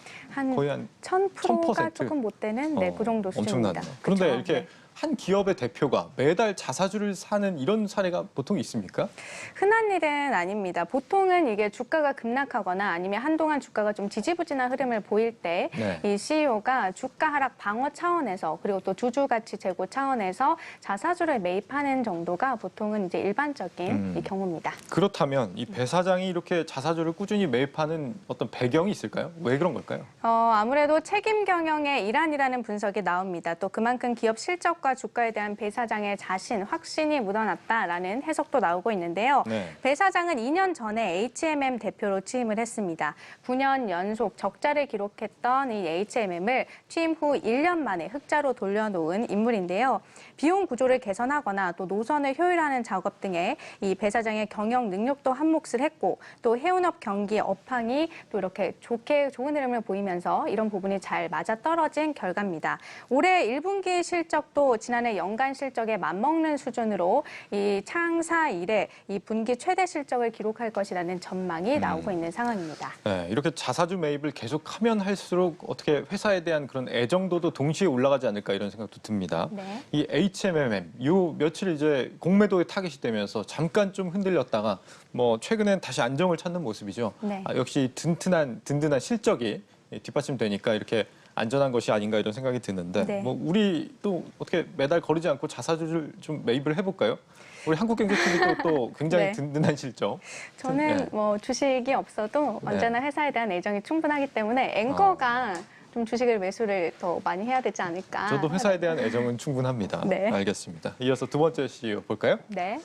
거의 한 1000%가 1000%? 조금 못 되는 그 정도 수준입니다. 엄청나네요. 그런데 그쵸? 이렇게 네. 한 기업의 대표가 매달 자사주를 사는 이런 사례가 보통 있습니까? 흔한 일은 아닙니다. 보통은 이게 주가가 급락하거나 아니면 한동안 주가가 좀 지지부진한 흐름을 보일 때 이 CEO가 주가 하락 방어 차원에서 그리고 또 주주 가치 제고 차원에서 자사주를 매입하는 정도가 보통은 이제 일반적인 이 경우입니다. 그렇다면 이 배 사장이 이렇게 자사주를 꾸준히 매입하는 어떤 배경이 있을까요? 왜 그런 걸까요? 아무래도 책임 경영의 일환이라는 분석이 나옵니다. 또 그만큼 기업 실적과 주가에 대한 배 사장의 자신, 확신이 묻어났다라는 해석도 나오고 있는데요. 네. 배 사장은 2년 전에 HMM 대표로 취임을 했습니다. 9년 연속 적자를 기록했던 이 HMM을 취임 후 1년 만에 흑자로 돌려놓은 인물인데요. 비용 구조를 개선하거나 또 노선을 효율화하는 작업 등에 이 배 사장의 경영 능력도 한몫을 했고 또 해운업 경기 업황이 또 이렇게 좋은 흐름을 보이면서 이런 부분이 잘 맞아떨어진 결과입니다. 올해 1분기 실적도 지난해 연간 실적에 맞먹는 수준으로 이 창사 이래 이 분기 최대 실적을 기록할 것이라는 전망이 나오고 있는 상황입니다. 네, 이렇게 자사주 매입을 계속하면 할수록 어떻게 회사에 대한 그런 애정도도 동시에 올라가지 않을까 이런 생각도 듭니다. 네. 이 HMMM 요 며칠 이제 공매도에 타깃이 되면서 잠깐 좀 흔들렸다가 뭐 최근엔 다시 안정을 찾는 모습이죠. 네. 역시 든든한 실적이 뒷받침되니까 이렇게 안전한 것이 아닌가 이런 생각이 드는데 네. 뭐 우리 또 어떻게 매달 거르지 않고 자사주를 좀 매입을 해볼까요? 우리 한국경제TV도 또 굉장히 네. 든든한 실적. 저는 네. 뭐 주식이 없어도 언제나 회사에 대한 애정이 충분하기 때문에 앵커가 좀 주식을 매수를 더 많이 해야 되지 않을까. 저도 회사에 대한 애정은 충분합니다. 네. 알겠습니다. 이어서 두 번째 CEO 볼까요? 네.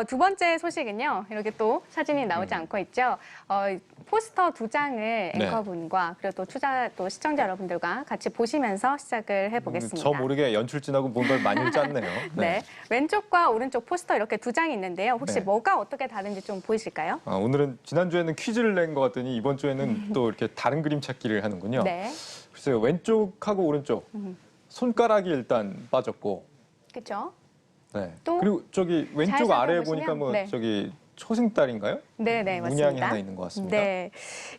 두 번째 소식은요. 이렇게 또 사진이 나오지 않고 있죠. 포스터 2장을 앵커분과 그리고 또 시청자 여러분들과 같이 보시면서 시작을 해보겠습니다. 저 모르게 연출진하고 뭔가 많이 짰네요. 네. 왼쪽과 오른쪽 포스터 이렇게 2장이 있는데요. 혹시 네. 뭐가 어떻게 다른지 좀 보이실까요? 오늘은 지난주에는 퀴즈를 낸 것 같더니 이번 주에는 또 이렇게 다른 그림 찾기를 하는군요. 네. 글쎄요. 왼쪽하고 오른쪽 손가락이 일단 빠졌고 그렇죠. 네. 또 그리고 저기 왼쪽 잘 아래에 살펴보시면, 보니까 뭐 네. 저기 초승달인가요? 네, 맞습니다. 문양이 하나 있는 것 같습니다. 네,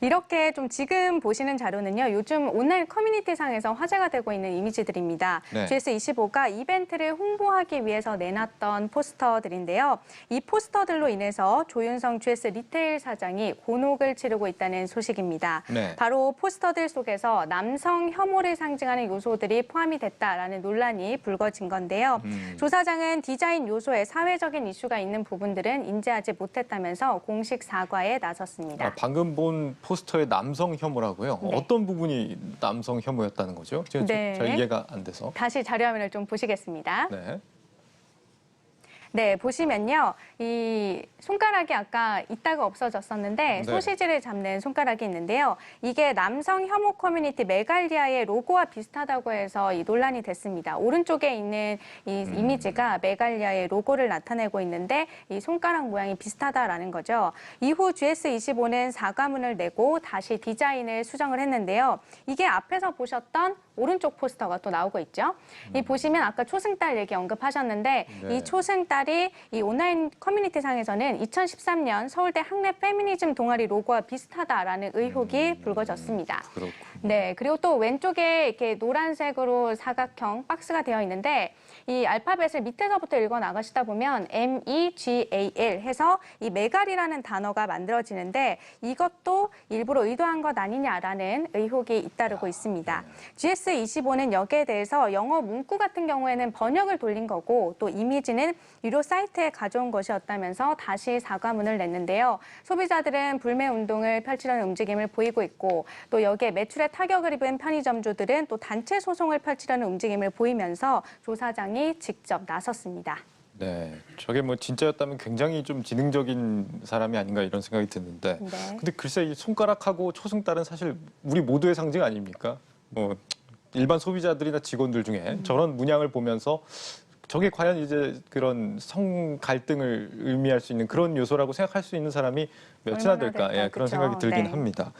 이렇게 좀 지금 보시는 자료는요. 요즘 온라인 커뮤니티상에서 화제가 되고 있는 이미지들입니다. 네. GS25가 이벤트를 홍보하기 위해서 내놨던 포스터들인데요. 이 포스터들로 인해서 조윤성 GS 리테일 사장이 곤혹을 치르고 있다는 소식입니다. 네. 바로 포스터들 속에서 남성 혐오를 상징하는 요소들이 포함이 됐다라는 논란이 불거진 건데요. 조 사장은 디자인 요소에 사회적인 이슈가 있는 부분들은 인지하지 못했다면서 공식 사과에 나섰습니다. 방금 본 포스터의 남성 혐오라고요? 네. 어떤 부분이 남성 혐오였다는 거죠? 제가 잘 이해가 안 돼서. 다시 자료 화면을 좀 보시겠습니다. 네. 네, 보시면요. 이 손가락이 아까 있다가 없어졌었는데 네. 소시지를 잡는 손가락이 있는데요. 이게 남성 혐오 커뮤니티 메갈리아의 로고와 비슷하다고 해서 이 논란이 됐습니다. 오른쪽에 있는 이 이미지가 메갈리아의 로고를 나타내고 있는데 이 손가락 모양이 비슷하다라는 거죠. 이후 GS25는 사과문을 내고 다시 디자인을 수정을 했는데요. 이게 앞에서 보셨던 오른쪽 포스터가 또 나오고 있죠. 이 보시면 아까 초승달 얘기 언급하셨는데 네. 이 초승달이 이 온라인 커뮤니티 상에서는 2013년 서울대 학내 페미니즘 동아리 로고와 비슷하다라는 의혹이 불거졌습니다. 그렇군요. 네, 그리고 또 왼쪽에 이렇게 노란색으로 사각형 박스가 되어 있는데 이 알파벳을 밑에서부터 읽어 나가시다 보면 MEGAL 해서 이 메갈이라는 단어가 만들어지는데 이것도 일부러 의도한 것 아니냐라는 의혹이 잇따르고 있습니다. GS25는 여기에 대해서 영어 문구 같은 경우에는 번역을 돌린 거고 또 이미지는 유료 사이트에 가져온 것이었다면서 다시 사과문을 냈는데요. 소비자들은 불매 운동을 펼치려는 움직임을 보이고 있고 또 여기에 매출에 타격을 입은 편의점주들은 또 단체 소송을 펼치려는 움직임을 보이면서 조 사장이 직접 나섰습니다. 네, 저게 뭐 진짜였다면 굉장히 좀 지능적인 사람이 아닌가 이런 생각이 드는데, 네. 근데 글쎄 이 손가락하고 초승달은 사실 우리 모두의 상징 아닙니까? 뭐 일반 소비자들이나 직원들 중에 저런 문양을 보면서 저게 과연 이제 그런 성 갈등을 의미할 수 있는 그런 요소라고 생각할 수 있는 사람이 몇이나 될까? 예, 그런 그렇죠. 생각이 들긴 네. 합니다.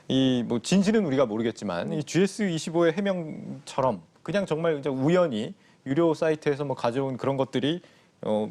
이 뭐 진실은 우리가 모르겠지만 이 GS25의 해명처럼 그냥 정말 이제 우연히 유료 사이트에서 뭐 가져온 그런 것들이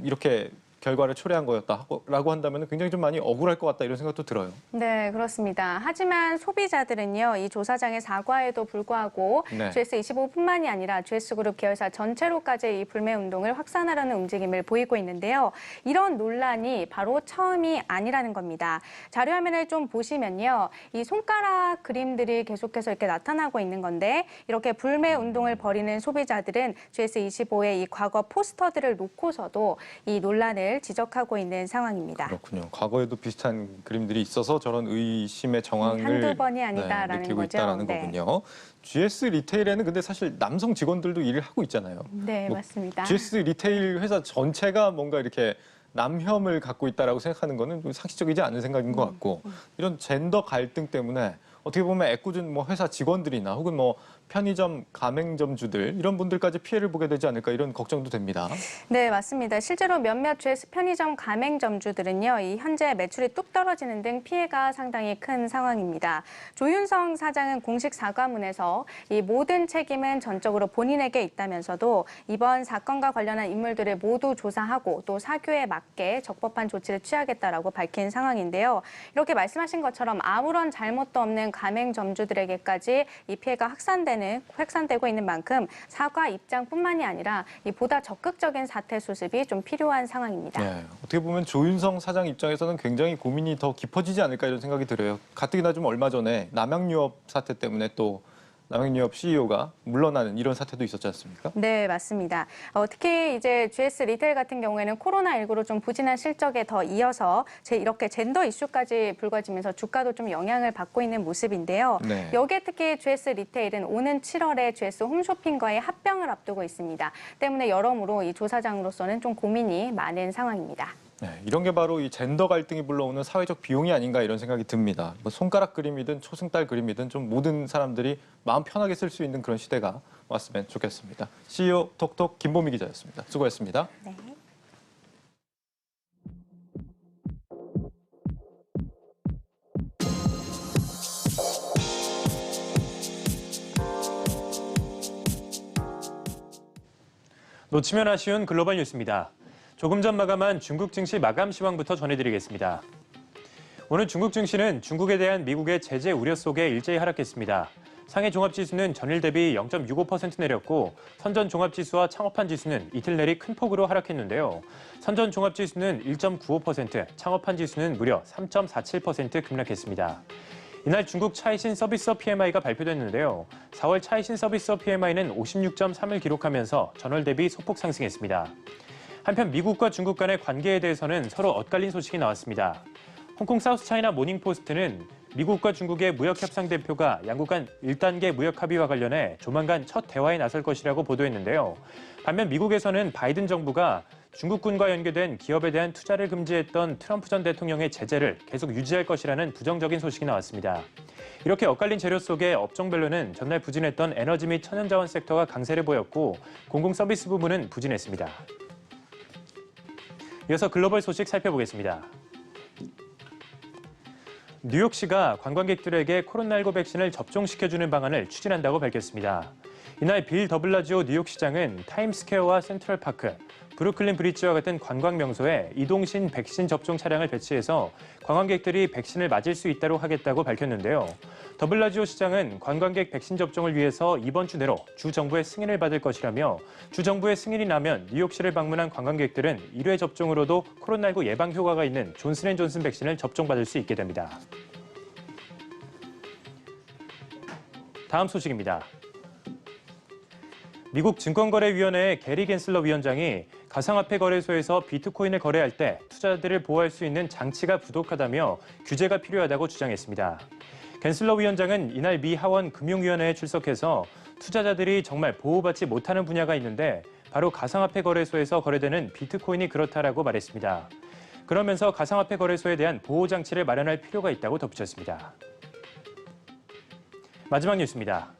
이렇게 결과를 초래한 거였다라고 한다면 굉장히 좀 많이 억울할 것 같다 이런 생각도 들어요. 네, 그렇습니다. 하지만 소비자들은요, 이 조 사장의 사과에도 불구하고 네. GS25뿐만이 아니라 GS그룹 계열사 전체로까지 이 불매 운동을 확산하려는 움직임을 보이고 있는데요. 이런 논란이 바로 처음이 아니라는 겁니다. 자료 화면을 좀 보시면요, 이 손가락 그림들이 계속해서 이렇게 나타나고 있는 건데 이렇게 불매 운동을 벌이는 소비자들은 GS25의 이 과거 포스터들을 놓고서도 이 논란을 지적하고 있는 상황입니다. 그렇군요. 과거에도 비슷한 그림들이 있어서 저런 의심의 정황을 한두 번이 아니다라는 느끼고 거죠. 있다는 네. 거군요. GS 리테일에는 근데 사실 남성 직원들도 일을 하고 있잖아요. 네, 맞습니다. GS 리테일 회사 전체가 뭔가 이렇게 남혐을 갖고 있다라고 생각하는 거는 좀 상식적이지 않은 생각인 것 같고 이런 젠더 갈등 때문에 어떻게 보면 애꿎은 뭐 회사 직원들이나 혹은 뭐 편의점 가맹점주들 이런 분들까지 피해를 보게 되지 않을까 이런 걱정도 됩니다. 네, 맞습니다. 실제로 몇몇 GS 편의점 가맹점주들은요, 이 현재 매출이 뚝 떨어지는 등 피해가 상당히 큰 상황입니다. 조윤성 사장은 공식 사과문에서 이 모든 책임은 전적으로 본인에게 있다면서도 이번 사건과 관련한 인물들을 모두 조사하고 또 사규에 맞게 적법한 조치를 취하겠다라고 밝힌 상황인데요. 이렇게 말씀하신 것처럼 아무런 잘못도 없는 가맹점주들에게까지 이 피해가 확산되고 있는 만큼 사과 입장뿐만이 아니라 이 보다 적극적인 사태 수습이 좀 필요한 상황입니다. 네, 어떻게 보면 조윤성 사장 입장에서는 굉장히 고민이 더 깊어지지 않을까 이런 생각이 들어요. 가뜩이나 좀 얼마 전에 남양유업 사태 때문에 또 남양유업 CEO가 물러나는 이런 사태도 있었지 않습니까? 네, 맞습니다. 특히 이제 GS 리테일 같은 경우에는 코로나19로 좀 부진한 실적에 더 이어서 이렇게 젠더 이슈까지 불거지면서 주가도 좀 영향을 받고 있는 모습인데요. 네. 여기에 특히 GS 리테일은 오는 7월에 GS 홈쇼핑과의 합병을 앞두고 있습니다. 때문에 여러모로 이 조 사장으로서는 좀 고민이 많은 상황입니다. 네, 이런 게 바로 이 젠더 갈등이 불러오는 사회적 비용이 아닌가 이런 생각이 듭니다. 뭐 손가락 그림이든 초승달 그림이든 좀 모든 사람들이 마음 편하게 쓸 수 있는 그런 시대가 왔으면 좋겠습니다. CEO 톡톡 김보미 기자였습니다. 수고했습니다. 네. 놓치면 아쉬운 글로벌 뉴스입니다. 조금 전 마감한 중국 증시 마감 시황부터 전해드리겠습니다. 오늘 중국 증시는 중국에 대한 미국의 제재 우려 속에 일제히 하락했습니다. 상해 종합지수는 전일 대비 0.65% 내렸고 선전 종합지수와 창업한 지수는 이틀 내리 큰 폭으로 하락했는데요. 선전 종합지수는 1.95%, 창업한 지수는 무려 3.47% 급락했습니다. 이날 중국 차이신 서비스업 PMI가 발표됐는데요. 4월 차이신 서비스업 PMI는 56.3을 기록하면서 전월 대비 소폭 상승했습니다. 한편 미국과 중국 간의 관계에 대해서는 서로 엇갈린 소식이 나왔습니다. 홍콩 사우스차이나 모닝포스트는 미국과 중국의 무역협상대표가 양국 간 1단계 무역 합의와 관련해 조만간 첫 대화에 나설 것이라고 보도했는데요. 반면 미국에서는 바이든 정부가 중국군과 연계된 기업에 대한 투자를 금지했던 트럼프 전 대통령의 제재를 계속 유지할 것이라는 부정적인 소식이 나왔습니다. 이렇게 엇갈린 재료 속에 업종별로는 전날 부진했던 에너지 및 천연자원 섹터가 강세를 보였고 공공서비스 부문은 부진했습니다. 이어서 글로벌 소식 살펴보겠습니다. 뉴욕시가 관광객들에게 코로나19 백신을 접종시켜주는 방안을 추진한다고 밝혔습니다. 이날 빌 더블라지오 뉴욕시장은 타임스퀘어와 센트럴파크, 브루클린 브릿지와 같은 관광 명소에 이동신 백신 접종 차량을 배치해서 관광객들이 백신을 맞을 수 있도록 하겠다고 밝혔는데요. 더블라지오 시장은 관광객 백신 접종을 위해서 이번 주 내로 주 정부의 승인을 받을 것이라며 주 정부의 승인이 나면 뉴욕시를 방문한 관광객들은 1회 접종으로도 코로나19 예방 효과가 있는 존슨앤존슨 백신을 접종받을 수 있게 됩니다. 다음 소식입니다. 미국 증권거래위원회의 게리 갠슬러 위원장이 가상화폐 거래소에서 비트코인을 거래할 때 투자자들을 보호할 수 있는 장치가 부족하다며 규제가 필요하다고 주장했습니다. 갠슬러 위원장은 이날 미 하원 금융위원회에 출석해서 투자자들이 정말 보호받지 못하는 분야가 있는데 바로 가상화폐 거래소에서 거래되는 비트코인이 그렇다라고 말했습니다. 그러면서 가상화폐 거래소에 대한 보호 장치를 마련할 필요가 있다고 덧붙였습니다. 마지막 뉴스입니다.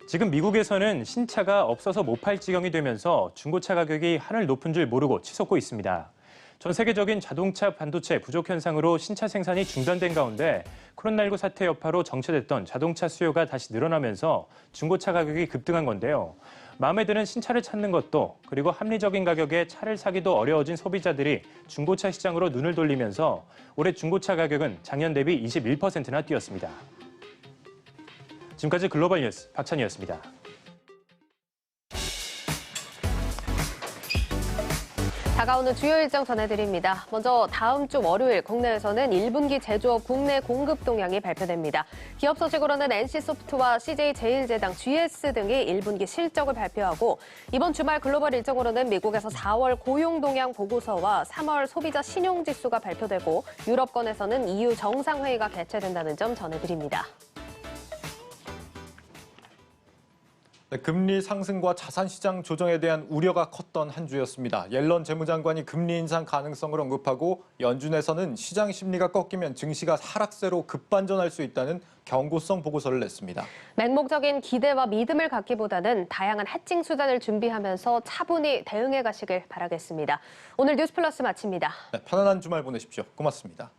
지금 미국에서는 신차가 없어서 못 팔 지경이 되면서 중고차 가격이 하늘 높은 줄 모르고 치솟고 있습니다. 전 세계적인 자동차 반도체 부족 현상으로 신차 생산이 중단된 가운데 코로나19 사태 여파로 정체됐던 자동차 수요가 다시 늘어나면서 중고차 가격이 급등한 건데요. 마음에 드는 신차를 찾는 것도 그리고 합리적인 가격에 차를 사기도 어려워진 소비자들이 중고차 시장으로 눈을 돌리면서 올해 중고차 가격은 작년 대비 21%나 뛰었습니다. 지금까지 글로벌 뉴스 박찬희였습니다. 다가오는 주요 일정 전해드립니다. 먼저 다음 주 월요일 국내에서는 1분기 제조업 국내 공급 동향이 발표됩니다. 기업 소식으로는 NC소프트와 CJ제일제당, GS 등이 1분기 실적을 발표하고 이번 주말 글로벌 일정으로는 미국에서 4월 고용 동향 보고서와 3월 소비자 신용지수가 발표되고 유럽권에서는 EU 정상회의가 개최된다는 점 전해드립니다. 금리 상승과 자산시장 조정에 대한 우려가 컸던 한 주였습니다. 옐런 재무장관이 금리 인상 가능성을 언급하고 연준에서는 시장 심리가 꺾이면 증시가 하락세로 급반전할 수 있다는 경고성 보고서를 냈습니다. 맹목적인 기대와 믿음을 갖기보다는 다양한 해칭 수단을 준비하면서 차분히 대응해 가시길 바라겠습니다. 오늘 뉴스플러스 마칩니다. 편안한 주말 보내십시오. 고맙습니다.